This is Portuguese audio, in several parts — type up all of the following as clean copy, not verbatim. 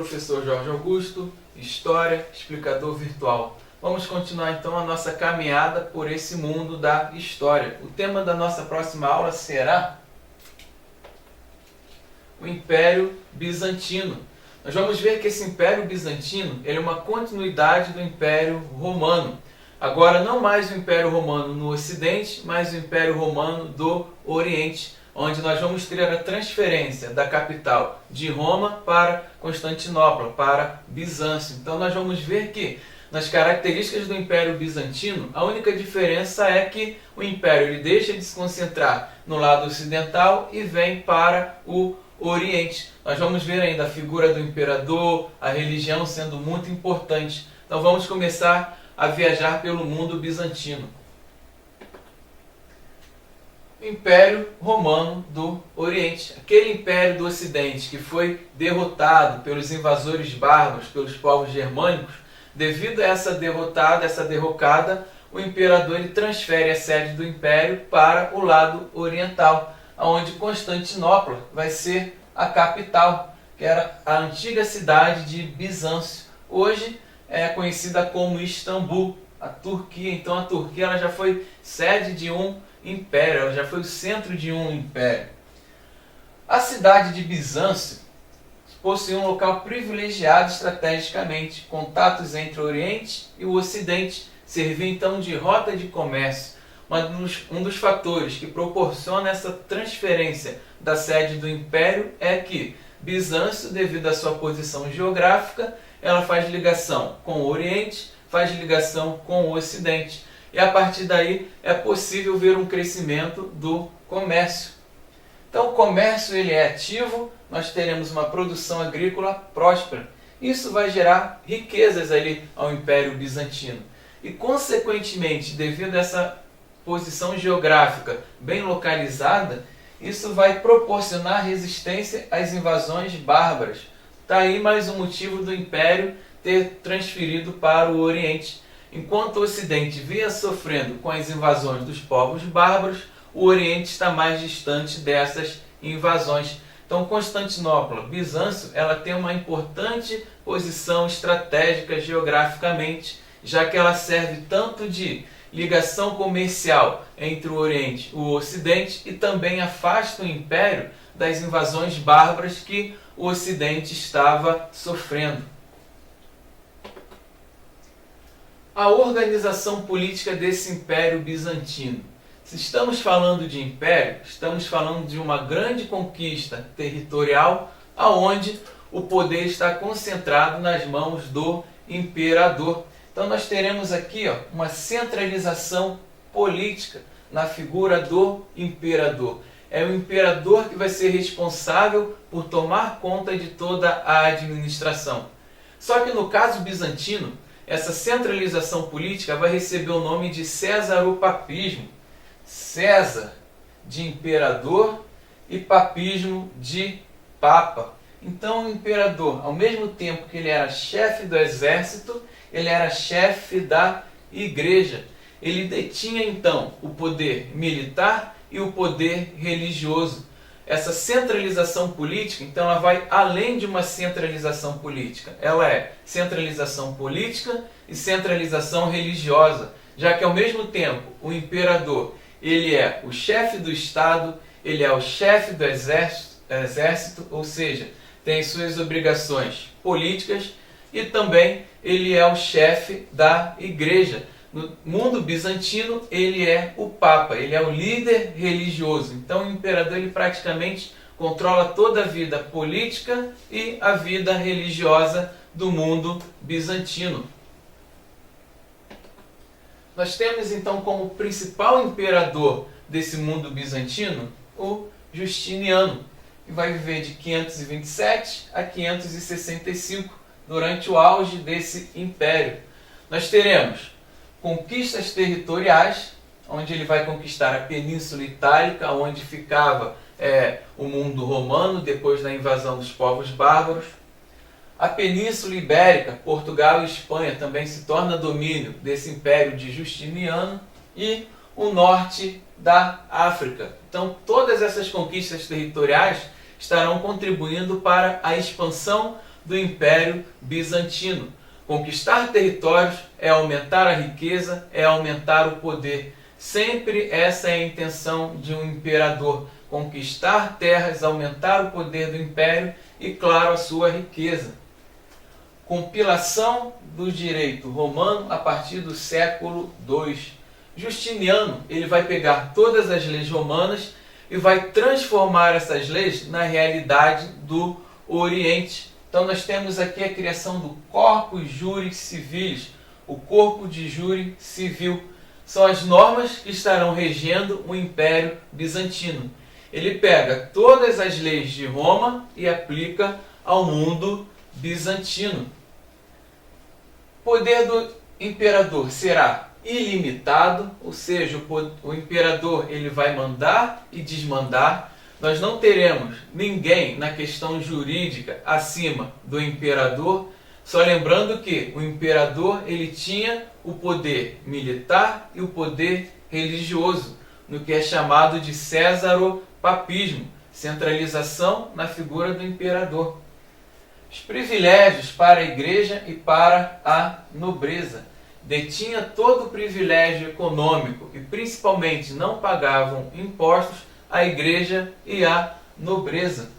professor Jorge Augusto, História, explicador virtual. Vamos continuar então a nossa caminhada por esse mundo da história. O tema da nossa próxima aula será o Império Bizantino. Nós vamos ver que esse Império Bizantino ele é uma continuidade do Império Romano. Agora não mais o Império Romano no Ocidente, mas o Império Romano do Oriente, onde nós vamos ter a transferência da capital de Roma para Constantinopla, para Bizâncio. Então nós vamos ver que nas características do Império Bizantino, a única diferença é que o Império ele deixa de se concentrar no lado ocidental e vem para o Oriente. Nós vamos ver ainda a figura do imperador, a religião sendo muito importante. Então vamos começar a viajar pelo mundo bizantino. Império Romano do Oriente, aquele império do Ocidente que foi derrotado pelos invasores bárbaros, pelos povos germânicos. Devido a essa derrocada, o imperador ele transfere a sede do império para o lado oriental, onde Constantinopla vai ser a capital, que era a antiga cidade de Bizâncio. Hoje é conhecida como Istambul, a Turquia. Então a Turquia ela já foi sede de um império, ela já foi o centro de um império. A cidade de Bizâncio possui um local privilegiado estrategicamente, contatos entre o Oriente e o Ocidente, servia então de rota de comércio. Um dos fatores que proporciona essa transferência da sede do Império é que Bizâncio, devido à sua posição geográfica, ela faz ligação com o Oriente, faz ligação com o Ocidente. E a partir daí é possível ver um crescimento do comércio. Então o comércio ele é ativo, nós teremos uma produção agrícola próspera. Isso vai gerar riquezas ali ao Império Bizantino. E consequentemente, devido a essa posição geográfica bem localizada, isso vai proporcionar resistência às invasões bárbaras. Está aí mais um motivo do Império ter transferido para o Oriente. Enquanto o Ocidente vinha sofrendo com as invasões dos povos bárbaros, o Oriente está mais distante dessas invasões. Então Constantinopla, Bizâncio, ela tem uma importante posição estratégica geograficamente, já que ela serve tanto de ligação comercial entre o Oriente e o Ocidente e também afasta o Império das invasões bárbaras que o Ocidente estava sofrendo. A organização política desse Império Bizantino. Se estamos falando de império, estamos falando de uma grande conquista territorial aonde o poder está concentrado nas mãos do imperador. Então nós teremos aqui uma centralização política na figura do imperador. É o imperador que vai ser responsável por tomar conta de toda a administração. Só que no caso bizantino, essa centralização política vai receber o nome de Césaropapismo. César de imperador e papismo de papa. Então o imperador, ao mesmo tempo que ele era chefe do exército, ele era chefe da igreja. Ele detinha então o poder militar e o poder religioso. Essa centralização política, então, ela vai além de uma centralização política. Ela é centralização política e centralização religiosa, já que ao mesmo tempo o imperador ele é o chefe do Estado, ele é o chefe do exército, ou seja, tem suas obrigações políticas e também ele é o chefe da igreja. No mundo bizantino, ele é o Papa, ele é o líder religioso. Então o imperador ele praticamente controla toda a vida política e a vida religiosa do mundo bizantino. Nós temos então como principal imperador desse mundo bizantino o Justiniano, que vai viver de 527 a 565, durante o auge desse império. Nós teremos conquistas territoriais, onde ele vai conquistar a Península Itálica, onde ficava o mundo romano depois da invasão dos povos bárbaros. A Península Ibérica, Portugal e Espanha, também se torna domínio desse império de Justiniano, e o norte da África. Então todas essas conquistas territoriais estarão contribuindo para a expansão do Império Bizantino. Conquistar territórios é aumentar a riqueza, é aumentar o poder. Sempre essa é a intenção de um imperador: conquistar terras, aumentar o poder do império e, claro, a sua riqueza. Compilação do direito romano a partir do século II. Justiniano ele vai pegar todas as leis romanas e vai transformar essas leis na realidade do Oriente. Então nós temos aqui a criação do Corpus Juris Civilis, o corpo de júri civil. São as normas que estarão regendo o Império Bizantino. Ele pega todas as leis de Roma e aplica ao mundo bizantino. O poder do imperador será ilimitado, ou seja, o imperador ele vai mandar e desmandar. Nós não teremos ninguém na questão jurídica acima do imperador, só lembrando que o imperador ele tinha o poder militar e o poder religioso, no que é chamado de césaropapismo, centralização na figura do imperador. Os privilégios para a igreja e para a nobreza. Detinha todo o privilégio econômico e principalmente não pagavam impostos a igreja e a nobreza.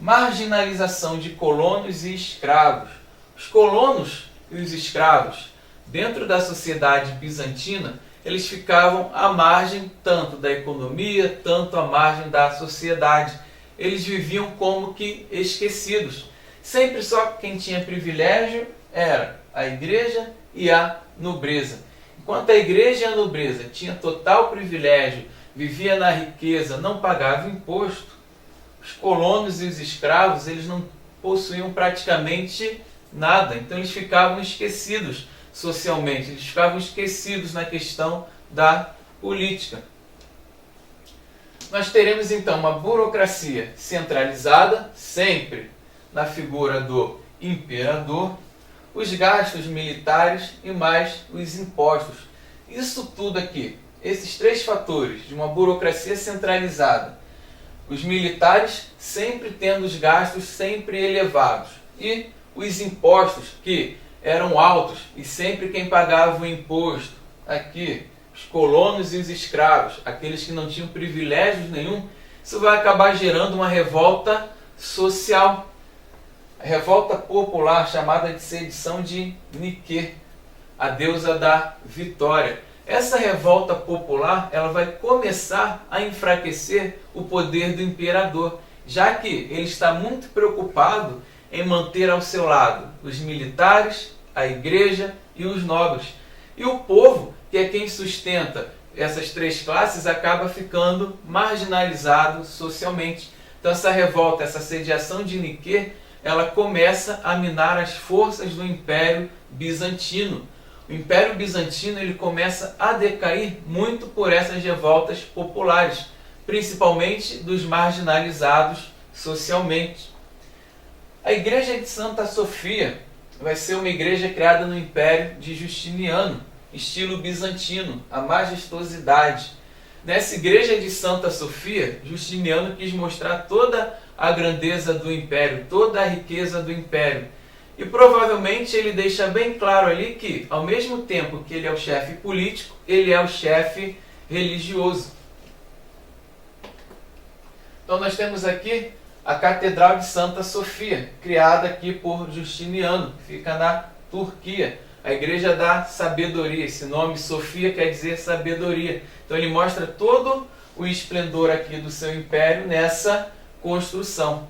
Marginalização de colonos e escravos. Os colonos e os escravos, dentro da sociedade bizantina, eles ficavam à margem tanto da economia, tanto à margem da sociedade. Eles viviam como que esquecidos. Sempre só quem tinha privilégio era a igreja e a nobreza. Enquanto a igreja e a nobreza tinham total privilégio, vivia na riqueza, não pagava imposto, os colonos e os escravos eles não possuíam praticamente nada. Então eles ficavam esquecidos socialmente, eles ficavam esquecidos na questão da política. Nós teremos então uma burocracia centralizada, sempre na figura do imperador, os gastos militares e mais os impostos. Isso tudo aqui, esses três fatores de uma burocracia centralizada, os militares sempre tendo os gastos sempre elevados e os impostos que eram altos e sempre quem pagava o imposto aqui, os colonos e os escravos, aqueles que não tinham privilégios nenhum, isso vai acabar gerando uma revolta social. A revolta popular chamada de sedição de Nike, a deusa da vitória. Essa revolta popular ela vai começar a enfraquecer o poder do imperador, já que ele está muito preocupado em manter ao seu lado os militares, a igreja e os nobres. E o povo, que é quem sustenta essas três classes, acaba ficando marginalizado socialmente. Então essa revolta, essa sediação de Nike, ela começa a minar as forças do Império Bizantino. O Império Bizantino ele começa a decair muito por essas revoltas populares, principalmente dos marginalizados socialmente. A Igreja de Santa Sofia vai ser uma igreja criada no Império de Justiniano, estilo bizantino, a majestosidade. Nessa Igreja de Santa Sofia, Justiniano quis mostrar toda a grandeza do império, toda a riqueza do império. E provavelmente ele deixa bem claro ali que, ao mesmo tempo que ele é o chefe político, ele é o chefe religioso. Então nós temos aqui a Catedral de Santa Sofia, criada aqui por Justiniano, que fica na Turquia. A Igreja da Sabedoria, esse nome Sofia quer dizer sabedoria. Então ele mostra todo o esplendor aqui do seu império nessa construção.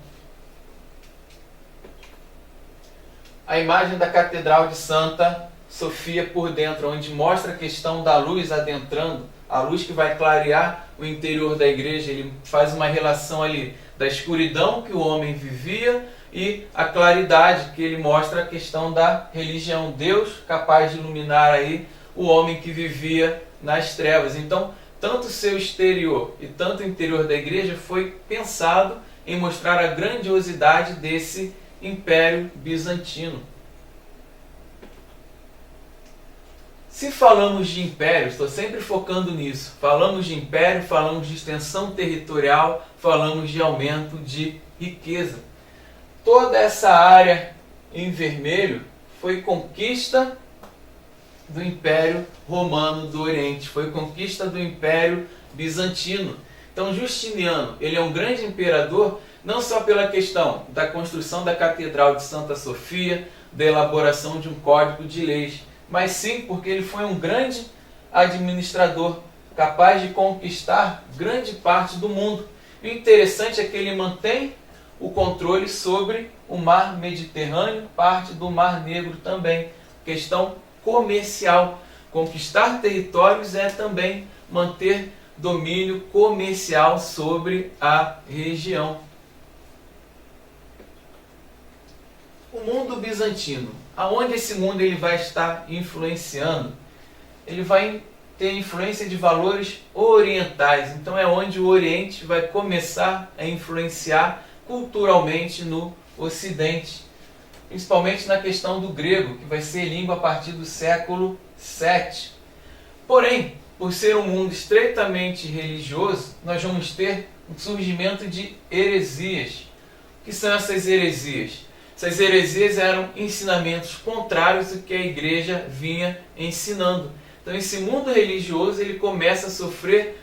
A imagem da Catedral de Santa Sofia por dentro, onde mostra a questão da luz adentrando, a luz que vai clarear o interior da igreja. Ele faz uma relação ali da escuridão que o homem vivia e a claridade que ele mostra a questão da religião, Deus capaz de iluminar aí o homem que vivia nas trevas. Então, tanto o seu exterior e tanto o interior da igreja foi pensado em mostrar a grandiosidade desse Império Bizantino. Se falamos de império, estou sempre focando nisso, falamos de império, falamos de extensão territorial, falamos de aumento de riqueza. Toda essa área em vermelho foi conquista do Império Romano do Oriente, foi conquista do Império Bizantino. Então Justiniano, ele é um grande imperador, não só pela questão da construção da Catedral de Santa Sofia, da elaboração de um código de leis, mas sim porque ele foi um grande administrador, capaz de conquistar grande parte do mundo. E o interessante é que ele mantém o controle sobre o mar Mediterrâneo, parte do Mar Negro também. Questão comercial. Conquistar territórios é também manter domínio comercial sobre a região. O mundo bizantino, aonde esse mundo ele vai estar influenciando? Ele vai ter influência de valores orientais. Então é onde o Oriente vai começar a influenciar culturalmente no Ocidente, principalmente na questão do grego, que vai ser língua a partir do século VII. Porém, por ser um mundo estreitamente religioso, nós vamos ter um surgimento de heresias. O que são essas heresias? Essas heresias eram ensinamentos contrários ao que a igreja vinha ensinando. Então esse mundo religioso ele começa a sofrer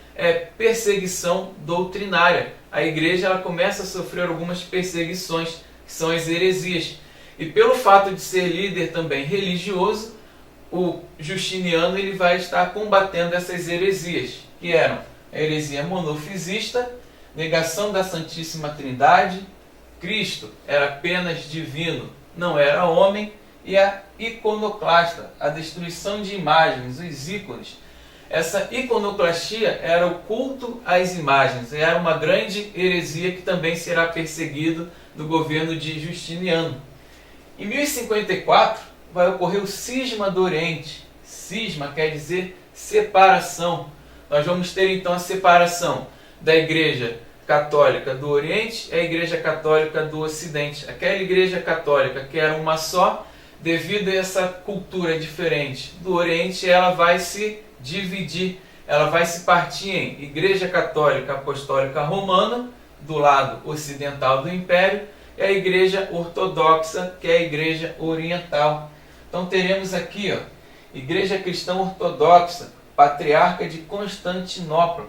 perseguição doutrinária. A igreja ela começa a sofrer algumas perseguições, que são as heresias. E pelo fato de ser líder também religioso, o Justiniano ele vai estar combatendo essas heresias, que eram a heresia monofisista, negação da Santíssima Trindade, Cristo era apenas divino, não era homem, e a iconoclasta, a destruição de imagens, os ícones. Essa iconoclastia era o culto às imagens, era uma grande heresia que também será perseguido no governo de Justiniano. Em 1054 vai ocorrer o cisma do Oriente. Cisma quer dizer separação. Nós vamos ter então a separação da Igreja Católica do Oriente e a Igreja Católica do Ocidente. Aquela Igreja Católica que era uma só, devido a essa cultura diferente do Oriente, ela vai se dividir, ela vai se partir em Igreja Católica Apostólica Romana, do lado ocidental do Império, e a Igreja Ortodoxa, que é a Igreja Oriental. Então teremos aqui, Igreja Cristã Ortodoxa, Patriarca de Constantinopla.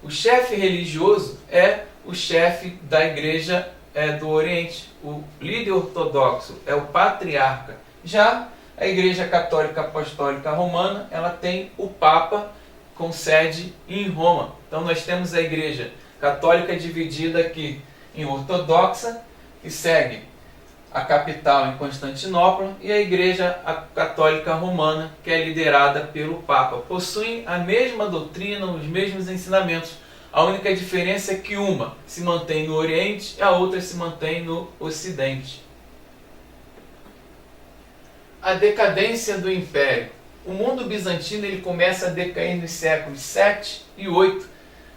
O chefe religioso é o chefe da Igreja do Oriente. O líder ortodoxo é o Patriarca. Já a Igreja Católica Apostólica Romana, ela tem o Papa com sede em Roma. Então nós temos a Igreja Católica dividida aqui em Ortodoxa, que segue a capital em Constantinopla, e a Igreja Católica Romana, que é liderada pelo Papa. Possuem a mesma doutrina, os mesmos ensinamentos. A única diferença é que uma se mantém no Oriente e a outra se mantém no Ocidente. A decadência do Império. O mundo bizantino ele começa a decair nos séculos 7 e 8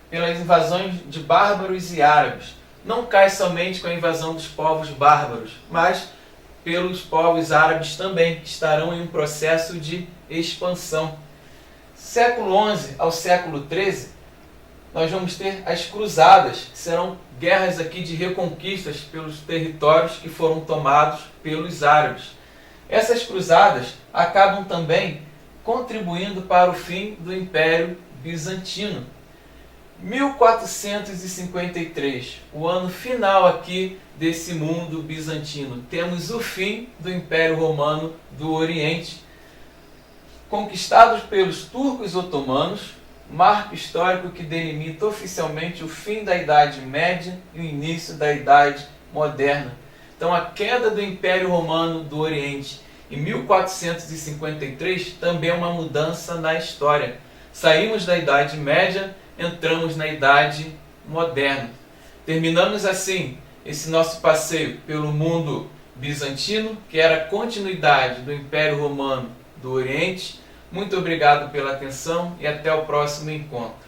pelas invasões de bárbaros e árabes. Não cai somente com a invasão dos povos bárbaros, mas pelos povos árabes também, que estarão em um processo de expansão. Século XI ao século XIII, nós vamos ter as cruzadas, que serão guerras aqui de reconquistas pelos territórios que foram tomados pelos árabes. Essas cruzadas acabam também contribuindo para o fim do Império Bizantino. 1453, o ano final aqui desse mundo bizantino. Temos o fim do Império Romano do Oriente, conquistados pelos turcos otomanos, marco histórico que delimita oficialmente o fim da Idade Média e o início da Idade Moderna. Então a queda do Império Romano do Oriente em 1453 também é uma mudança na história. Saímos da Idade Média, entramos na Idade Moderna. Terminamos assim esse nosso passeio pelo mundo bizantino, que era a continuidade do Império Romano do Oriente. Muito obrigado pela atenção e até o próximo encontro.